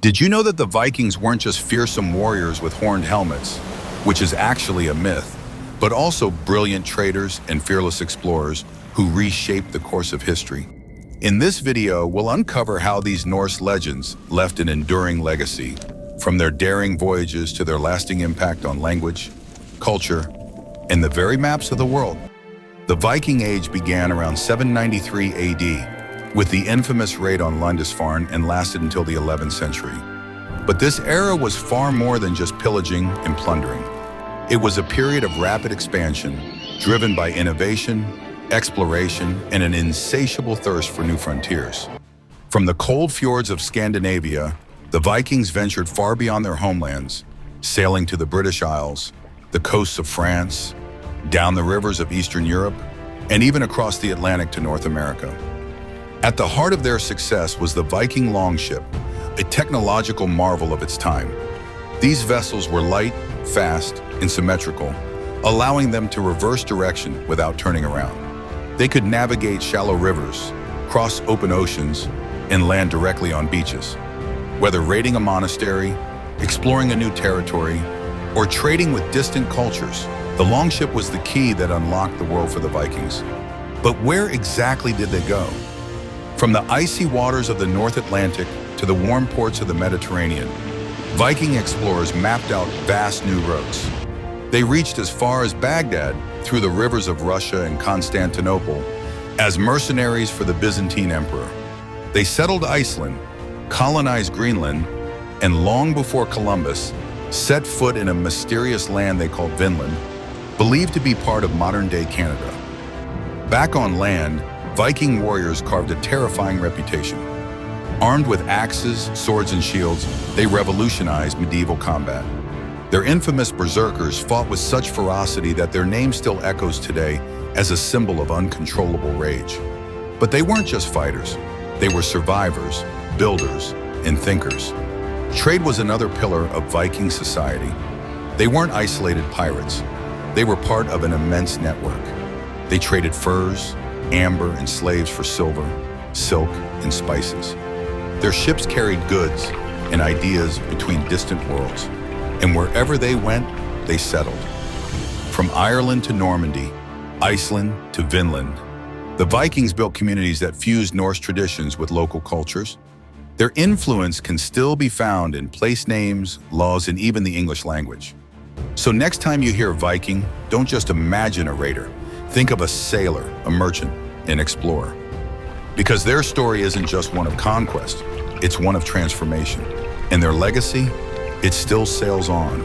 Did you know that the Vikings weren't just fearsome warriors with horned helmets, which is actually a myth, but also brilliant traders and fearless explorers who reshaped the course of history? In this video, we'll uncover how these Norse legends left an enduring legacy, from their daring voyages to their lasting impact on language, culture, and the very maps of the world. The Viking Age began around 793 AD, with the infamous raid on Lindisfarne, and lasted until the 11th century. But this era was far more than just pillaging and plundering. It was a period of rapid expansion, driven by innovation, exploration, and an insatiable thirst for new frontiers. From the cold fjords of Scandinavia, the Vikings ventured far beyond their homelands, sailing to the British Isles, the coasts of France, down the rivers of Eastern Europe, and even across the Atlantic to North America. At the heart of their success was the Viking Longship, a technological marvel of its time. These vessels were light, fast, and symmetrical, allowing them to reverse direction without turning around. They could navigate shallow rivers, cross open oceans, and land directly on beaches. Whether raiding a monastery, exploring a new territory, or trading with distant cultures, the Longship was the key that unlocked the world for the Vikings. But where exactly did they go? From the icy waters of the North Atlantic to the warm ports of the Mediterranean, Viking explorers mapped out vast new routes. They reached as far as Baghdad through the rivers of Russia and Constantinople as mercenaries for the Byzantine Emperor. They settled Iceland, colonized Greenland, and long before Columbus, set foot in a mysterious land they called Vinland, believed to be part of modern-day Canada. Back on land, Viking warriors carved a terrifying reputation. Armed with axes, swords, and shields, they revolutionized medieval combat. Their infamous Berserkers fought with such ferocity that their name still echoes today as a symbol of uncontrollable rage. But they weren't just fighters. They were survivors, builders, and thinkers. Trade was another pillar of Viking society. They weren't isolated pirates. They were part of an immense network. They traded furs, amber, and slaves for silver, silk, and spices. Their ships carried goods and ideas between distant worlds, and wherever they went, they settled. From Ireland to Normandy, Iceland to Vinland, the Vikings built communities that fused Norse traditions with local cultures. Their influence can still be found in place names, laws, and even the English language. So next time you hear Viking, don't just imagine a raider. Think of a sailor, a merchant, an explorer. Because their story isn't just one of conquest, it's one of transformation. And their legacy, it still sails on,